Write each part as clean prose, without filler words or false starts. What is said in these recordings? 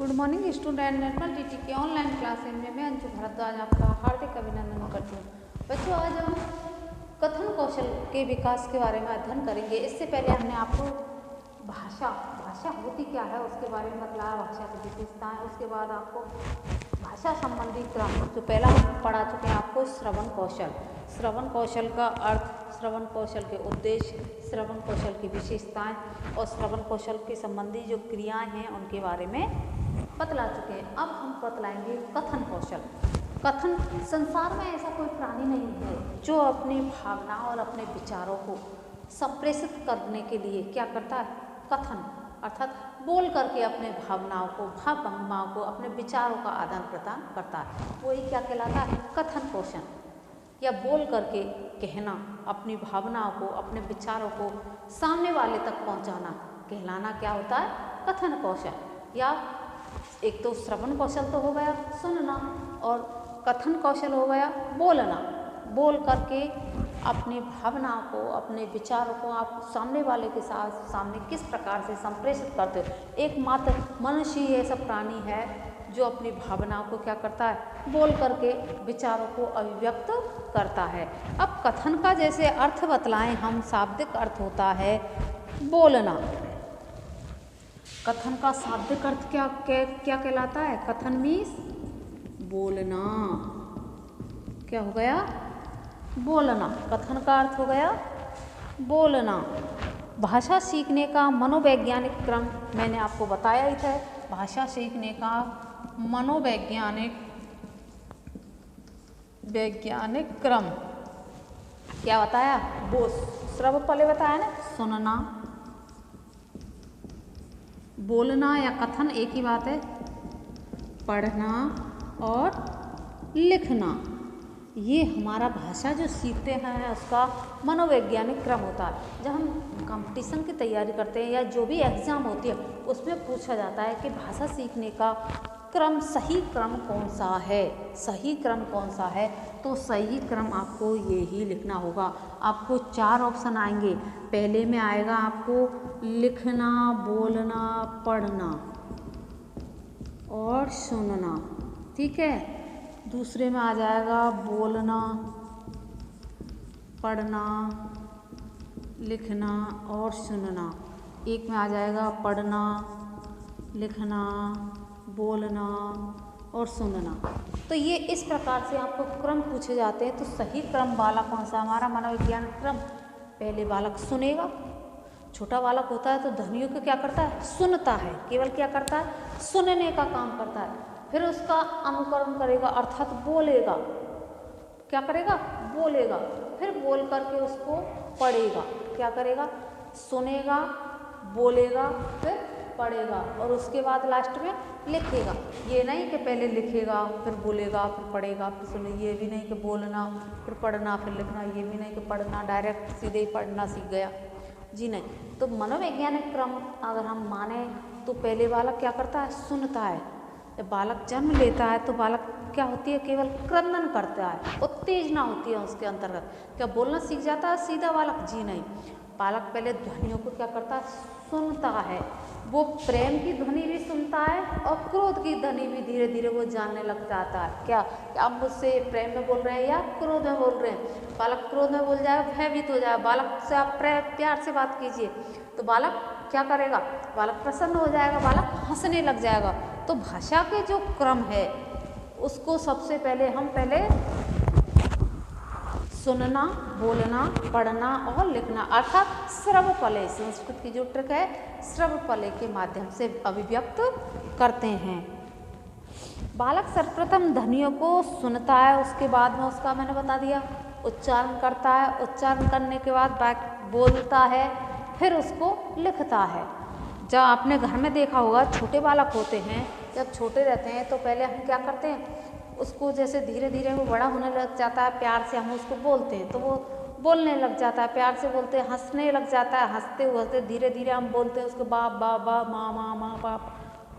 Good morning student. Nirmal TT के online classes में मैं अंशु भारद्वाज आपका हार्दिक अभिनंदन करती हूँ। बच्चों, आज हम कथन कौशल के विकास के बारे में अध्ययन करेंगे। इससे पहले हमने आपको भाषा होती क्या है उसके बारे में बतलाया, भाषा की विशेषताएं। उसके बाद आपको भाषा संबंधी क्रम जो पहला हम पढ़ा चुके हैं आपको श्रवण कौशल का अर्थ, श्रवण कौशल के उद्देश्य, श्रवण कौशल की विशेषताएं और श्रवण कौशल के संबंधी जो क्रियाएं हैं उनके बारे में बतला चुके हैं। अब हम बतलाएंगे कथन कौशल। कथन, संसार में ऐसा कोई प्राणी नहीं है जो अपनी भावनाओं और अपने विचारों को संप्रेषित करने के लिए क्या करता है, कथन अर्थात बोल करके अपने भावनाओं को, भाव भंगिमाओं को, अपने विचारों का आदान प्रदान करता है। वही क्या कहलाता है, कथन कौशल। या बोल करके कहना, अपनी भावनाओं को, अपने विचारों को सामने वाले तक पहुंचाना कहलाना क्या होता है, कथन कौशल। या एक तो श्रवण कौशल तो हो गया सुनना, और कथन कौशल हो गया बोलना। बोल करके अपनी भावनाओं को, अपने विचारों को आप सामने वाले के सामने किस प्रकार से संप्रेषित करते हो। एकमात्र मनुष्य ही ऐसा प्राणी है जो अपनी भावनाओं को क्या करता है, बोल करके विचारों को अभिव्यक्त करता है। अब कथन का जैसे अर्थ बतलाएं हम, शाब्दिक अर्थ होता है बोलना। कथन का शाब्दिक अर्थ क्या कहलाता है, कथन मीन्स बोलना। क्या हो गया, बोलना। कथन का अर्थ हो गया बोलना। भाषा सीखने का मनोवैज्ञानिक क्रम मैंने आपको बताया ही था। भाषा सीखने का मनोवैज्ञानिक क्रम क्या बताया, वो श्रवण पहले बताया ना, सुनना, बोलना या कथन एक ही बात है, पढ़ना और लिखना। ये हमारा भाषा जो सीखते हैं उसका मनोवैज्ञानिक क्रम होता है। जब हम कंपटीशन की तैयारी करते हैं या जो भी एग्ज़ाम होती है उसमें पूछा जाता है कि भाषा सीखने का क्रम, सही क्रम कौन सा है, सही क्रम कौन सा है, तो सही क्रम आपको ये ही लिखना होगा। आपको 4 ऑप्शन आएंगे। पहले में आएगा आपको लिखना, बोलना, पढ़ना और सुनना, ठीक है। दूसरे में आ जाएगा बोलना, पढ़ना, लिखना और सुनना। एक में आ जाएगा पढ़ना, लिखना, बोलना और सुनना। तो ये इस प्रकार से आपको क्रम पूछे जाते हैं। तो सही क्रम वाला कौन सा, हमारा मनोविज्ञान क्रम, पहले बालक सुनेगा। छोटा बालक होता है तो ध्वनियों को क्या करता है, सुनता है, केवल क्या करता है, सुनने का काम करता है। फिर उसका अनुकरण करेगा अर्थात बोलेगा। क्या करेगा, बोलेगा। फिर बोल करके उसको पढ़ेगा। क्या करेगा, सुनेगा, बोलेगा, फिर पढ़ेगा और उसके बाद लास्ट में लिखेगा। ये नहीं कि पहले लिखेगा फिर बोलेगा फिर पढ़ेगा फिर सुने, ये भी नहीं कि बोलना फिर पढ़ना फिर लिखना, ये भी नहीं कि पढ़ना डायरेक्ट सीधे ही पढ़ना सीख गया, जी नहीं। तो मनोवैज्ञानिक क्रम अगर हम माने तो पहले बालक क्या करता है, सुनता है। जब बालक जन्म लेता है तो बालक क्या होती है, केवल क्रंदन करता है, उत्तेजना होती है उसके अंतर्गत। क्या बोलना सीख जाता है सीधा बालक, जी नहीं। बालक पहले ध्वनियों को क्या करता है, सुनता है। वो प्रेम की ध्वनि भी सुनता है और क्रोध की ध्वनि भी धीरे धीरे वो जानने लग जाता है। क्या आप मुझसे प्रेम में बोल रहे हैं या क्रोध में बोल रहे हैं। बालक क्रोध में बोल जाएगा, भयभीत हो जाएगा। बालक से आप प्यार से बात कीजिए तो बालक क्या करेगा, बालक प्रसन्न हो जाएगा, बालक हंसने लग जाएगा। तो भाषा के जो क्रम है उसको सबसे पहले हम सुनना, बोलना, पढ़ना और लिखना अर्थात श्रवपले, संस्कृत की जो ट्रिक है श्रवपले के माध्यम से अभिव्यक्त करते हैं। बालक सर्वप्रथम ध्वनियों को सुनता है, उसके बाद में उसका मैंने बता दिया उच्चारण करता है, उच्चारण करने के बाद बोलता है, फिर उसको लिखता है। जब आपने घर में देखा होगा छोटे बालक होते हैं, जब छोटे रहते हैं तो पहले हम क्या करते हैं, उसको जैसे धीरे धीरे वो बड़ा होने लग जाता है, प्यार से हम उसको बोलते हैं तो वो बोलने लग जाता है, प्यार से बोलते हैं, हंसने लग जाता है, हंसते हंसते धीरे धीरे हम बोलते हैं उसको बाप बाप बाप, माँ माँ माँ बाप।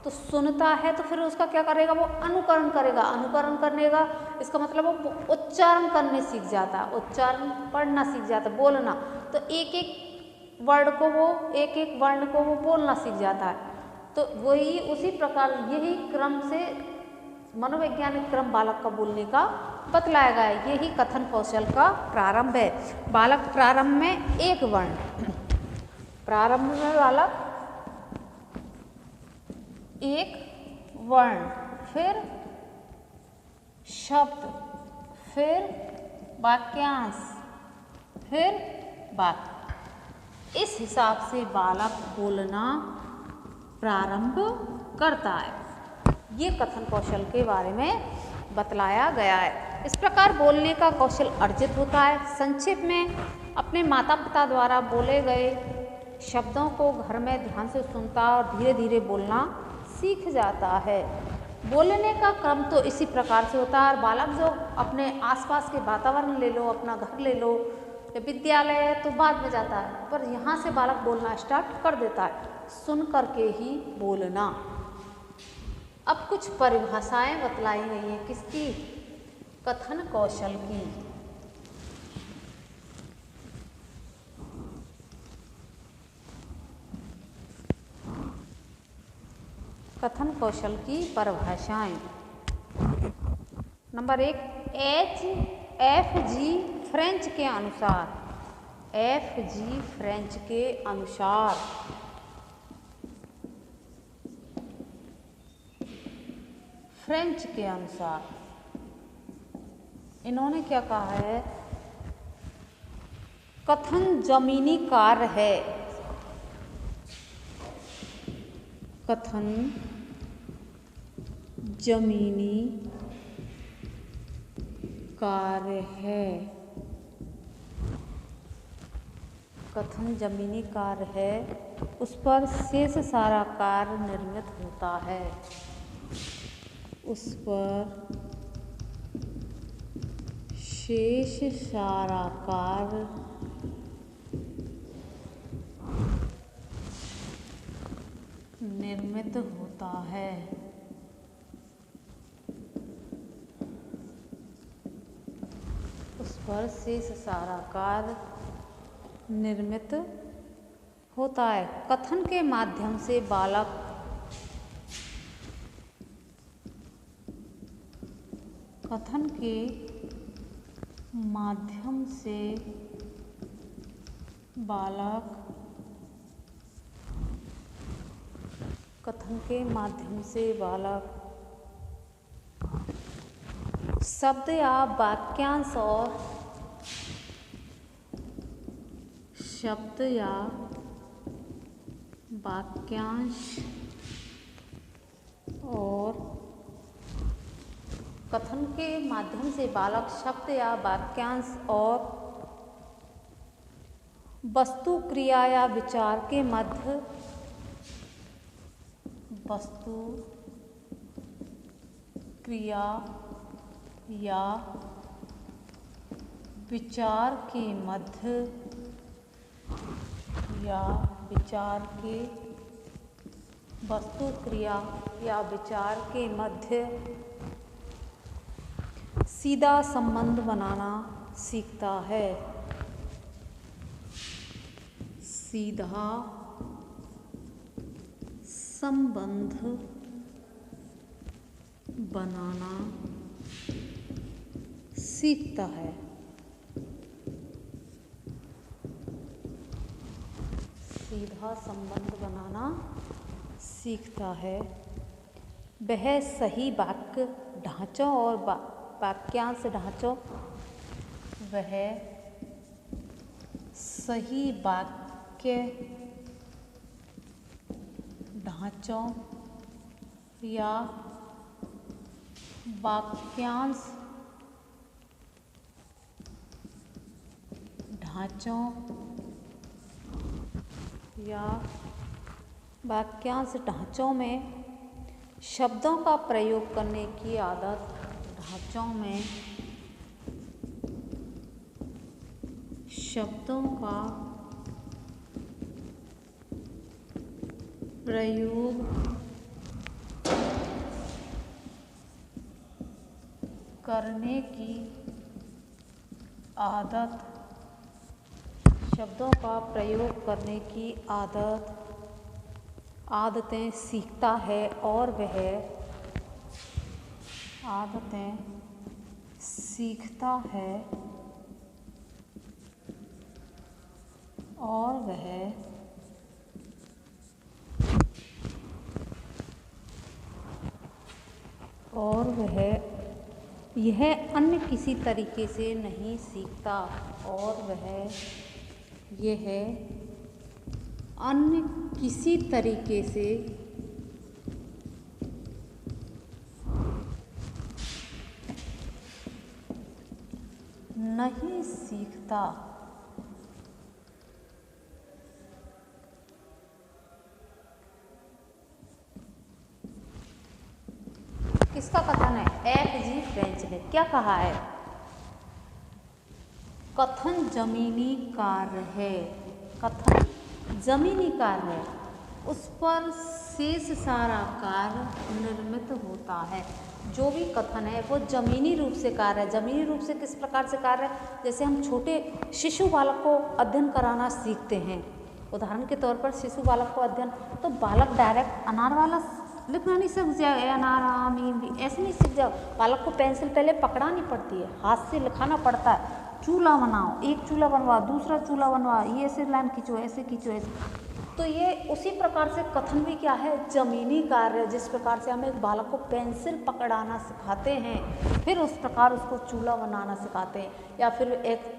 तो सुनता है तो फिर उसका क्या करेगा, वो अनुकरण करेगा। अनुकरण करने का इसका मतलब वो उच्चारण करने सीख जाता है, उच्चारण पढ़ना सीख जाता है, बोलना। तो एक एक वर्ण को वो बोलना सीख जाता है। तो वही उसी प्रकार यही क्रम से मनोवैज्ञानिक क्रम बालक का बोलने का बतलाया गया है। यही कथन कौशल का प्रारंभ है। बालक प्रारंभ में एक वर्ण, प्रारंभ में बालक एक वर्ण, फिर शब्द, फिर वाक्यांश, फिर वाक्य। इस हिसाब से बालक बोलना प्रारंभ करता है। ये कथन कौशल के बारे में बतलाया गया है। इस प्रकार बोलने का कौशल अर्जित होता है। संक्षेप में अपने माता पिता द्वारा बोले गए शब्दों को घर में ध्यान से सुनता और धीरे धीरे बोलना सीख जाता है। बोलने का क्रम तो इसी प्रकार से होता है। बालक जो अपने आसपास के वातावरण ले लो, अपना घर ले लो या विद्यालय है तो बाद में जाता है, पर यहाँ से बालक बोलना स्टार्ट कर देता है, सुन करके ही बोलना। अब कुछ परिभाषाएं बतलाई गई हैं किसकी? कथन कौशल की। कथन कौशल की परिभाषाएं। नंबर 1, HFG फ्रेंच के अनुसार, FG फ्रेंच के अनुसार फ्रेंच के अनुसार इन्होंने क्या कहा है? कथन जमीनी कार्य है। कथन जमीनी कार्य है। कथन जमीनी कार्य है, उस पर शेष सारा कार्य निर्मित होता है। उस पर शेष सारा कार्य निर्मित होता है। उस पर शेष सारा कार्य निर्मित होता है। कथन के माध्यम से बालक कथन के माध्यम से बालक कथन के माध्यम से बालक शब्द या वाक्यांश और शब्द या वाक्यांश और कथन के माध्यम से बालक शब्द या वाक्यांश और वस्तु क्रिया या विचार के मध्य वस्तु क्रिया या विचार के मध्य या विचार के वस्तु क्रिया या विचार के मध्य सीधा संबंध बनाना सीखता है। सीधा संबंध बनाना सीखता है। सीधा संबंध बनाना सीखता है। वह सही वाक्य ढांचों और वाक्यांश ढांचों वह सही वाक्य ढांचों या वाक्यांश ढांचों या वाक्यांश ढांचों में शब्दों का प्रयोग करने की आदत ढांचों में शब्दों का प्रयोग करने की आदत शब्दों का प्रयोग करने की आदतें सीखता है और वह आदतें सीखता है और वह यह अन्य किसी तरीके से नहीं सीखता और वह यह अन्य किसी तरीके से नहीं सीखता। किसका कथन है? F.G. फ्रेंच ने क्या कहा है? कथन जमीनी कार्य है, कथन जमीनी कार्य है, उस पर शेष सारा कार्य निर्मित होता है। जो भी कथन है वो जमीनी रूप से कार्य है। जमीनी रूप से किस प्रकार से कार्य है? जैसे हम छोटे शिशु बालक को अध्ययन कराना सीखते हैं, उदाहरण के तौर पर शिशु बालक को अध्ययन, तो बालक डायरेक्ट अनार वाला लिखना नहीं सीख जाएगा, अनार आम ईम ऐसे नहीं सीख जाओ। बालक को पेंसिल पहले पकड़ानी पड़ती है, हाथ से लिखाना पड़ता है। चूल्हा बनाओ, एक चूल्हा बनवा, दूसरा चूल्हा बनवा, ये ऐसे लाइन खींचो, ऐसे खींचो, ऐसे। तो ये उसी प्रकार से कथन भी क्या है? जमीनी कार्य। जिस प्रकार से हम एक बालक को पेंसिल पकड़ाना सिखाते हैं, फिर उस प्रकार उसको चूल्हा बनाना सिखाते हैं, या फिर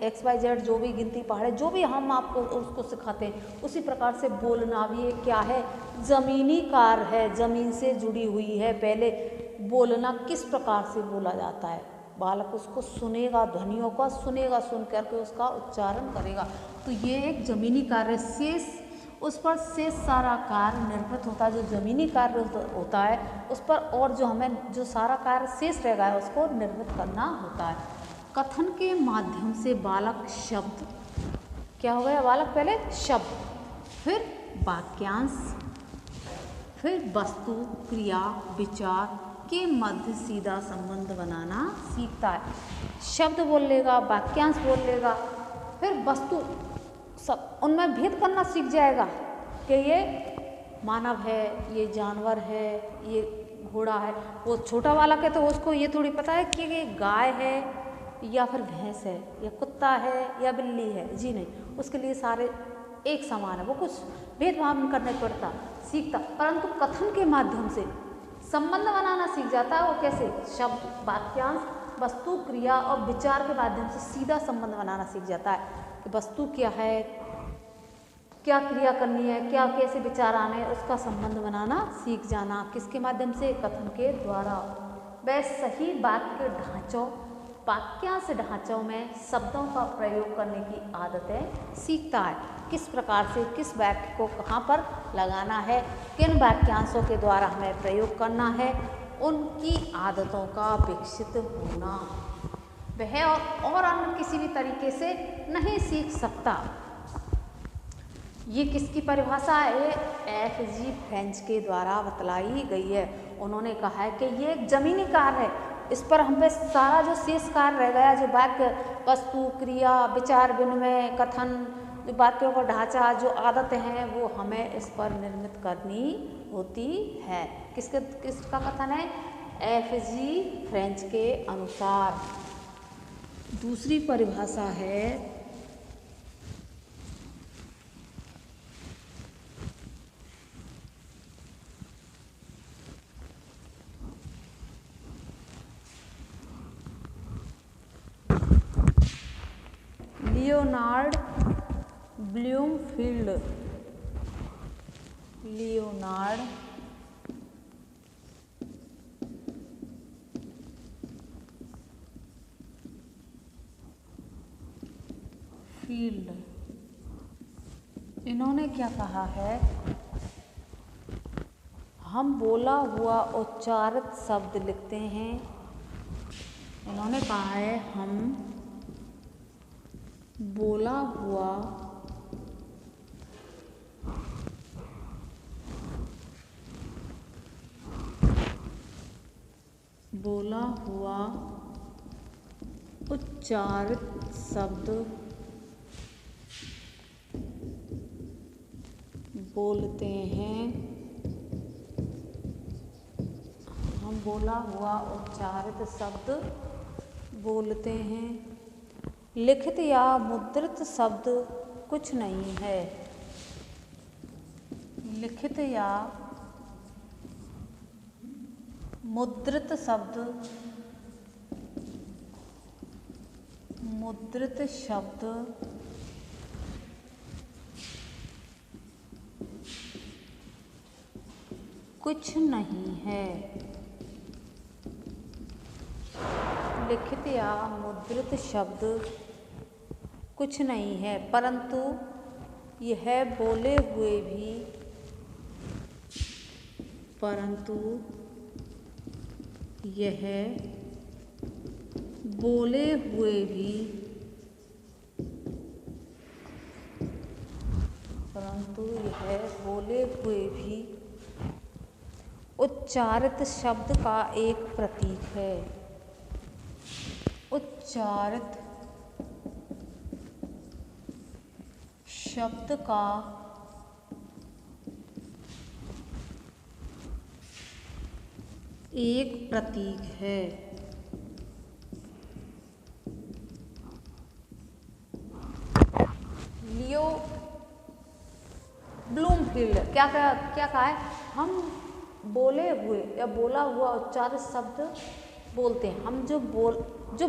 XYZ जो भी गिनती पहाड़े जो भी हम आपको उसको सिखाते हैं, उसी प्रकार से बोलना भी एक क्या है? जमीनी कार्य है, जमीन से जुड़ी हुई है। पहले बोलना किस प्रकार से बोला जाता है, बालक उसको सुनेगा, ध्वनियों का सुनेगा, सुन करके उसका उच्चारण करेगा। तो ये एक जमीनी कार्य, शेष उस पर शेष सारा कार्य निर्मित होता है। जो जमीनी कार्य होता है उस पर और जो हमें जो सारा कार्य शेष रह गया है उसको निर्मित करना होता है। कथन के माध्यम से बालक शब्द, क्या हो गया? बालक पहले शब्द, फिर वाक्यांश, फिर वस्तु, क्रिया, विचार के मध्य सीधा संबंध बनाना सीखता है। शब्द बोल लेगा, वाक्यांश बोल लेगा, फिर वस्तु, सब उनमें भेद करना सीख जाएगा कि ये मानव है, ये जानवर है, ये घोड़ा है। वो छोटा बालक है तो उसको ये थोड़ी पता है कि ये गाय है या फिर भैंस है, या कुत्ता है या बिल्ली है। जी नहीं, उसके लिए सारे एक समान है, वो कुछ भेदभाव नहीं करना पड़ता, सीखता। परंतु कथन के माध्यम से संबंध बनाना सीख जाता है। वो कैसे? शब्द, वाक्यांश, वस्तु, क्रिया और विचार के माध्यम से सीधा संबंध बनाना सीख जाता है कि वस्तु क्या है, क्या क्रिया करनी है, क्या कैसे विचार आने हैं, उसका संबंध बनाना सीख जाना। किसके माध्यम से? कथन के द्वारा। वह सही वाक्य ढांचों, वाक्यांश ढांचों में शब्दों का प्रयोग करने की आदतें सीखता है। किस प्रकार से किस वाक्य को कहाँ पर लगाना है, किन वाक्यांशों के द्वारा हमें प्रयोग करना है, उनकी आदतों का विकसित होना वह और अन्य किसी भी तरीके से नहीं सीख सकता। ये किसकी परिभाषा है? F.G. फ्रेंच के द्वारा बतलाई गई है। उन्होंने कहा है कि ये एक जमीनी कार्य है, इस पर हम पे सारा जो शेष कार्य रह गया, जो वाक्य, वस्तु, क्रिया, विचार विनिमय, कथन, जो वाक्यों का ढांचा, जो आदतें हैं, वो हमें इस पर निर्मित करनी होती है। किसका कथन है? F.G. फ्रेंच के अनुसार। दूसरी परिभाषा है लियोनार्ड ब्लूमफील्ड। लियोनार्ड फील्ड, इन्होंने क्या कहा है? हम बोला हुआ उच्चारित शब्द लिखते हैं। इन्होंने कहा है हम बोला हुआ उच्चारित शब्द बोलते हैं बोला हुआ उच्चारित शब्द बोलते हैं। लिखित या मुद्रित शब्द कुछ नहीं है। लिखित या मुद्रित शब्द कुछ नहीं है। लिखित या मुद्रित शब्द कुछ नहीं है, परंतु यह बोले हुए भी उच्चारित शब्द का एक प्रतीक है। उच्चारित शब्द का एक प्रतीक है। लियो ब्लूमफील्ड क्या कहा है? हम बोले हुए या बोला हुआ उच्चारित शब्द बोलते हैं। हम जो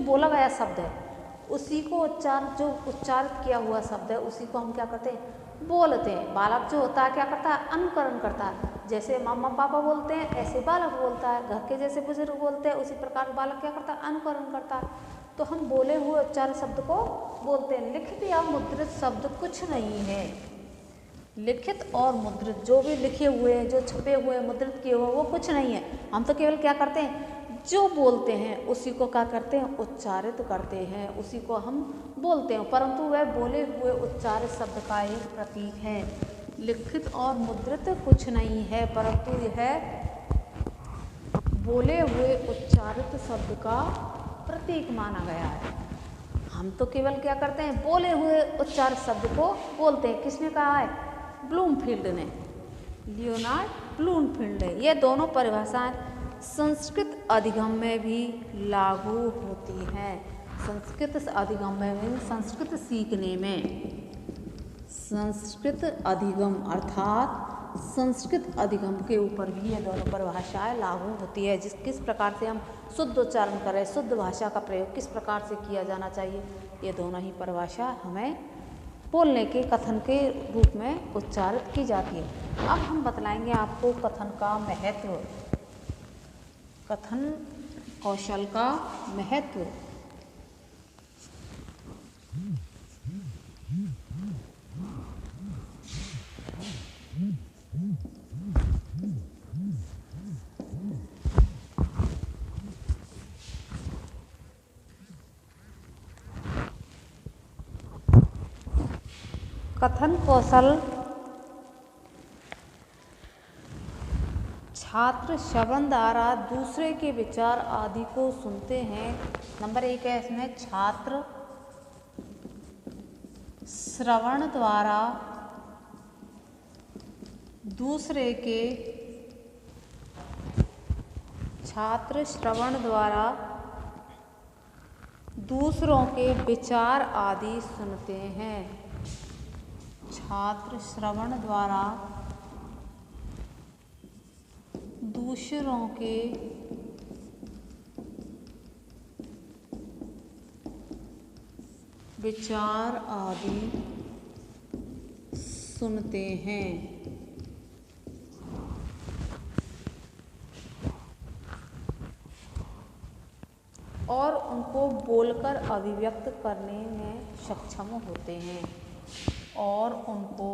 बोला गया शब्द है उसी को उच्चारित किया हुआ शब्द है उसी को हम क्या करते हैं? बोलते हैं। बालक जो होता है क्या करता है? अनुकरण करता है। जैसे मम्मा पापा बोलते हैं ऐसे बालक बोलता है। घर के जैसे बुजुर्ग बोलते हैं उसी प्रकार बालक क्या करता है? अनुकरण करता है। तो हम बोले हुए उच्चारित शब्द को बोलते हैं। लिखित या मुद्रित शब्द कुछ नहीं है। लिखित और मुद्रित जो भी लिखे हुए हैं, जो छपे हुए मुद्रित किए हुए वो कुछ नहीं है। हम तो केवल क्या करते हैं? जो बोलते हैं उसी को क्या करते हैं? उच्चारित करते हैं, उसी को हम बोलते हैं, परंतु वह बोले हुए उच्चारित शब्द का एक प्रतीक है। लिखित और मुद्रित कुछ नहीं है, परंतु यह बोले हुए उच्चारित शब्द का प्रतीक माना गया है। हम तो केवल क्या करते हैं? बोले हुए उच्चारित शब्द को बोलते हैं। किसने कहा है? ब्लूमफील्ड ने, लियोनार्ड ब्लूमफील्ड ने। ये दोनों परिभाषाएं संस्कृत अधिगम में भी लागू होती हैं। संस्कृत अधिगम में, संस्कृत सीखने में, संस्कृत अधिगम अर्थात संस्कृत अधिगम के ऊपर भी ये दोनों परिभाषाएं लागू होती है। किस प्रकार से हम शुद्ध उच्चारण करें, शुद्ध भाषा का प्रयोग किस प्रकार से किया जाना चाहिए, ये दोनों ही परिभाषा हमें बोलने के, कथन के रूप में उच्चारित की जाती है। अब हम बतलाएंगे आपको कथन का महत्व, कथन कौशल का महत्व। कथन कौशल छात्र श्रवण द्वारा दूसरे के विचार आदि को सुनते हैं। नंबर 1 है इसमें, छात्र श्रवण द्वारा दूसरे के, छात्र श्रवण द्वारा दूसरों के विचार आदि सुनते हैं। छात्र श्रवण द्वारा दूसरों के विचार आदि सुनते हैं और उनको बोलकर अभिव्यक्त करने में सक्षम होते हैं, और उनको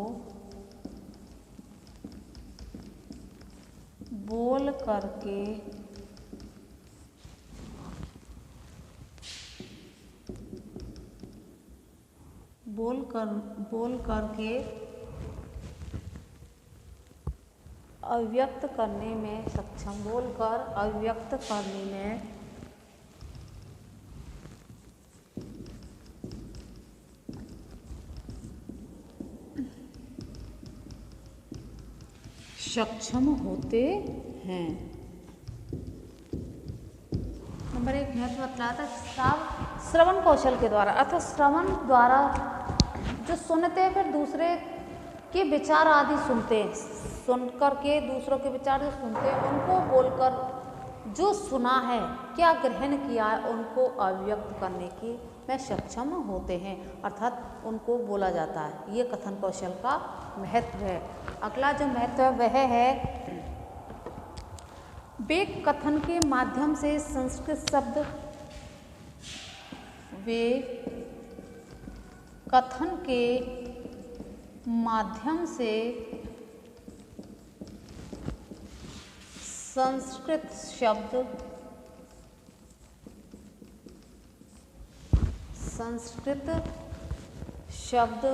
बोल करके अभिव्यक्त करने में सक्षम, बोलकर अभिव्यक्त करने में सक्षम होते हैं। नंबर 1 महत्व बतलाता श्रवण कौशल के द्वारा, अर्थात श्रवण द्वारा जो सुनते हैं फिर दूसरे के विचार आदि सुनते हैं, सुनकर के दूसरों के विचार जो सुनते हैं उनको बोलकर जो सुना है, क्या ग्रहण किया है, उनको अभिव्यक्त करने की में सक्षम होते हैं, अर्थात उनको बोला जाता है। ये कथन कौशल का महत्व है। अगला जो महत्व है वह है वे कथन के माध्यम से संस्कृत शब्द, वे कथन के माध्यम से संस्कृत शब्द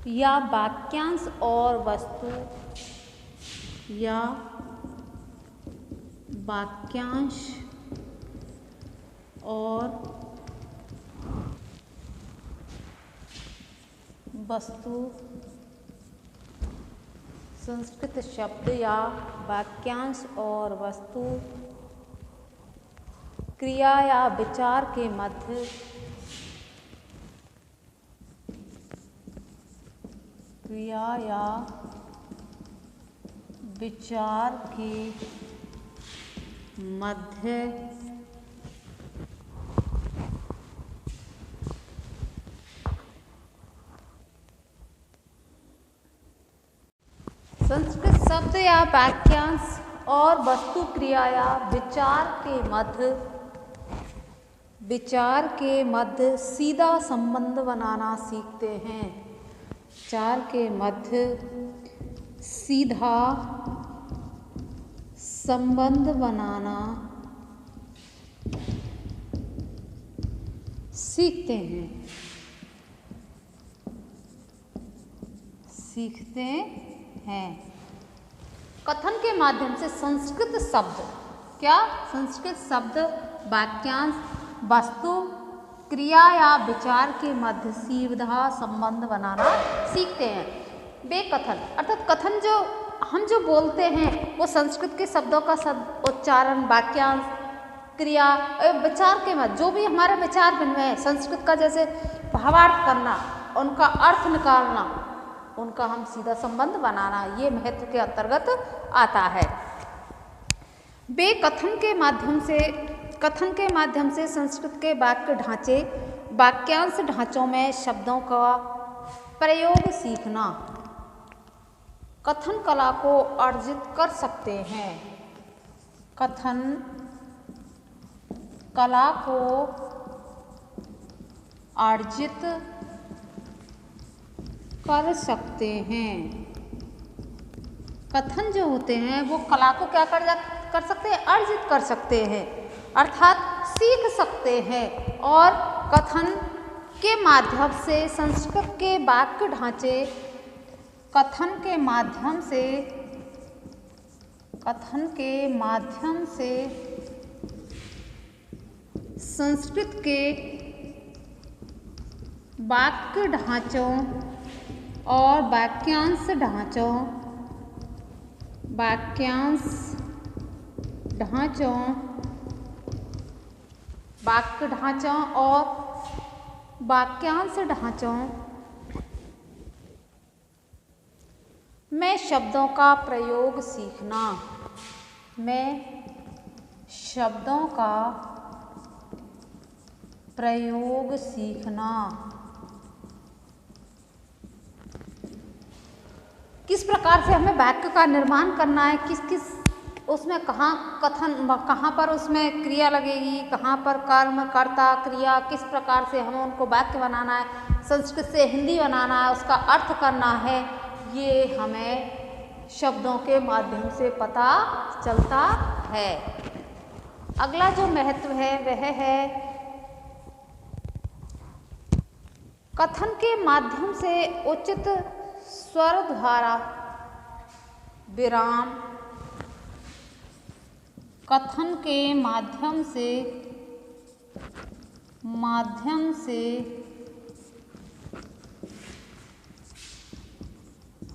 या वाक्यांश और वस्तु संस्कृत शब्द या वाक्यांश और वस्तु क्रिया या विचार के मध्य संस्कृत शब्द या वाक्यांश और वस्तु क्रिया या विचार के मध्य सीधा संबंध बनाना सीखते हैं। विचार के मध्य सीधा संबंध बनाना सीखते हैं। कथन के माध्यम से संस्कृत शब्द वाक्यांश वस्तु क्रिया या विचार के मध्य सीधा संबंध बनाना सीखते हैं। वे कथन अर्थात कथन जो हम जो बोलते हैं वो संस्कृत के शब्दों का उच्चारण, वाक्यांश, क्रिया विचार के मध्य जो भी हमारा विचार विनिमय है, संस्कृत का जैसे भावार्थ करना, उनका अर्थ निकालना, उनका हम सीधा संबंध बनाना, ये महत्व के अंतर्गत आता है। वे कथन के माध्यम से संस्कृत के वाक्य ढांचे, वाक्यांश ढांचों में शब्दों का प्रयोग सीखना, कथन कला को अर्जित कर सकते हैं। कथन कला को अर्जित कर सकते हैं। कथन जो होते हैं वो कला को क्या कर सकते हैं? अर्जित कर सकते हैं, अर्थात सीख सकते हैं। और कथन के माध्यम से संस्कृत के वाक्य ढांचे, कथन के माध्यम से संस्कृत के वाक्य ढांचों और वाक्यांश ढांचों में शब्दों का प्रयोग सीखना, किस प्रकार से हमें वाक्य का निर्माण करना है, किस उसमें कहाँ पर उसमें क्रिया लगेगी, कहाँ पर कर्म, कर्ता, क्रिया, किस प्रकार से हमें उनको वाक्य बनाना है, संस्कृत से हिंदी बनाना है, उसका अर्थ करना है, ये हमें शब्दों के माध्यम से पता चलता है। अगला जो महत्व है वह है कथन के माध्यम से उचित स्वर धारा विराम, कथन के माध्यम से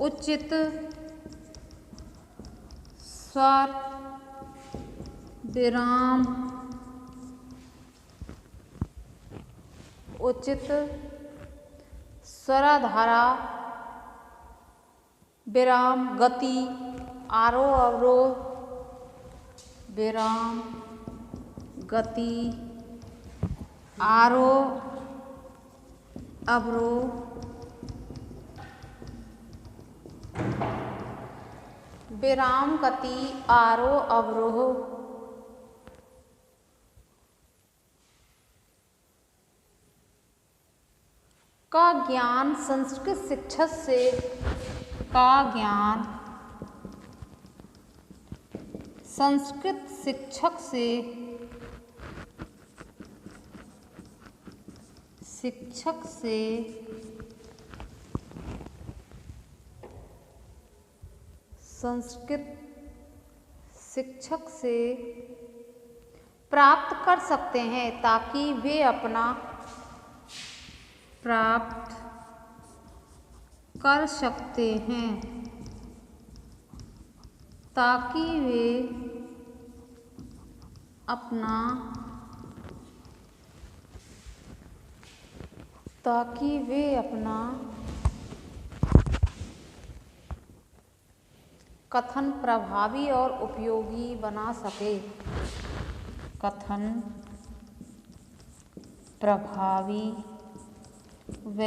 उचित स्वर विराम, उचित स्वरधारा, विराम, गति, आरोह अवरोह, विराम, गति, आरोह अवरोह, विराम, गति, आरोह अवरोह, का ज्ञान संस्कृत शिक्षक से, का ज्ञान संस्कृत शिक्षक से, संस्कृत शिक्षक से प्राप्त कर सकते हैं ताकि वे अपना प्राप्त कर सकते हैं ताकि वे अपना कथन प्रभावी और उपयोगी बना सके, कथन प्रभावी व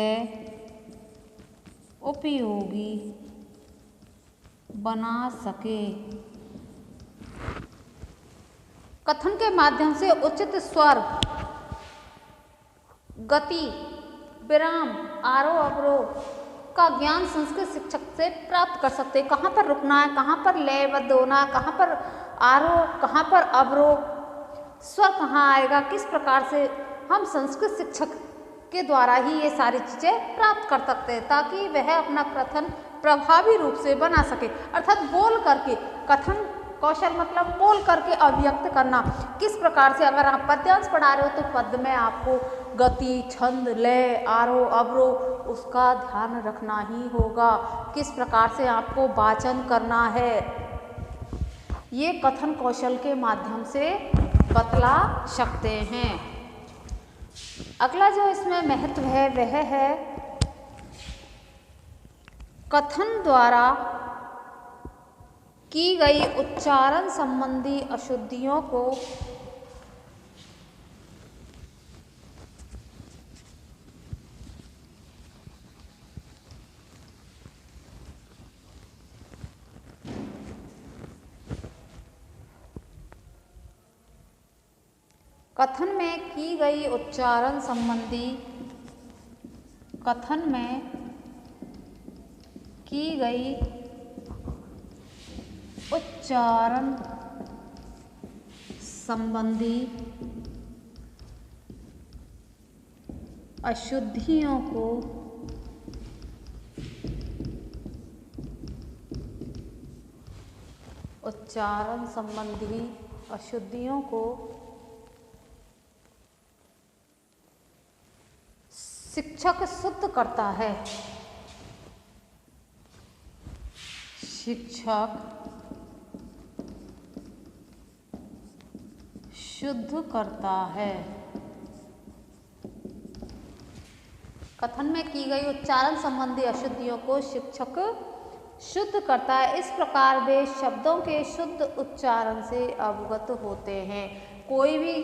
उपयोगी बना सके। कथन के माध्यम से उचित स्वर, गति, विराम, आरोह अवरोह का ज्ञान संस्कृत शिक्षक से प्राप्त कर सकते हैं। कहाँ पर रुकना है, कहाँ पर लयबद्ध होना, कहाँ पर आरोह, कहाँ पर अवरोह, स्वर कहाँ आएगा, किस प्रकार से हम संस्कृत शिक्षक के द्वारा ही ये सारी चीज़ें प्राप्त कर सकते हैं ताकि वह अपना कथन प्रभावी रूप से बना सके। अर्थात बोल करके, कथन कौशल मतलब बोल करके अभिव्यक्त करना। किस प्रकार से, अगर आप पद्यांश पढ़ा रहे हो तो पद में आपको गति, छंद, लय, आरोह अवरोह उसका ध्यान रखना ही होगा। किस प्रकार से आपको वाचन करना है, ये कथन कौशल के माध्यम से बतला सकते हैं। अगला जो इसमें महत्व है वह है कथन द्वारा की गई उच्चारण संबंधी अशुद्धियों को कथन में की गई उच्चारण संबंधी, कथन में की गई उच्चारण संबंधी अशुद्धियों को उच्चारण संबंधी अशुद्धियों को शिक्षक शुद्ध करता है। शिक्षक शुद्ध करता है। कथन में की गई उच्चारण संबंधी अशुद्धियों को शिक्षक शुद्ध करता है। इस प्रकार वे शब्दों के शुद्ध उच्चारण से अवगत होते हैं। कोई भी,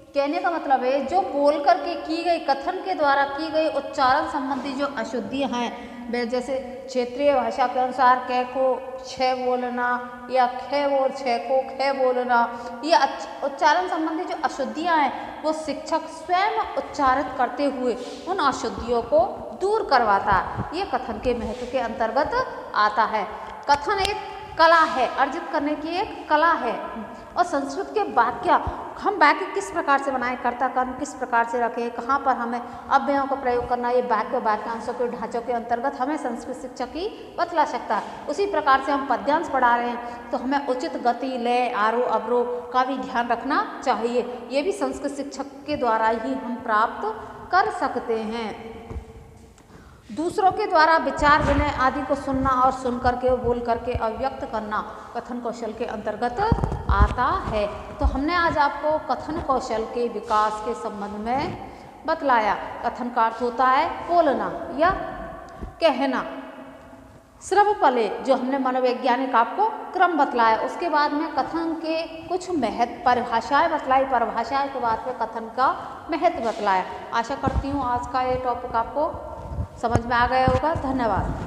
कहने का मतलब है जो बोल करके की गई, कथन के द्वारा की गई उच्चारण संबंधी जो अशुद्धियाँ हैं, वे जैसे क्षेत्रीय भाषा के अनुसार कै को छ बोलना या ख और छ को ख बोलना, ये उच्चारण संबंधी जो अशुद्धियाँ हैं वो शिक्षक स्वयं उच्चारित करते हुए उन अशुद्धियों को दूर करवाता है। ये कथन के महत्व के अंतर्गत आता है। कथन एक कला है, अर्जित करने की एक कला है। और संस्कृत के वाक्य, हम वाक्य किस प्रकार से बनाएं, कर्ता कर्म किस प्रकार से रखें, कहाँ पर हमें अव्ययों का प्रयोग करना, ये वाक्यांशों के ढांचों के अंतर्गत हमें संस्कृत शिक्षक ही बतला सकता है। उसी प्रकार से हम पद्यांश पढ़ा रहे हैं तो हमें उचित गति, लय, आरोह अवरोह का भी ध्यान रखना चाहिए। ये भी संस्कृत शिक्षक के द्वारा ही हम प्राप्त कर सकते हैं। दूसरों के द्वारा विचार, विनय आदि को सुनना और सुन करके बोल करके अभिव्यक्त करना कथन कौशल के अंतर्गत आता है। तो हमने आज आपको कथन कौशल के विकास के संबंध में बतलाया। कथन का अर्थ होता है बोलना या कहना। श्रवपले जो हमने मनोवैज्ञानिक आपको क्रम बतलाया, उसके बाद में कथन के कुछ महत्व परिभाषाएं बतलाई, परिभाषाएं के बाद में कथन का महत्व बतलाया। आशा करती हूँ आज का ये टॉपिक आपको समझ में आ गया होगा। धन्यवाद।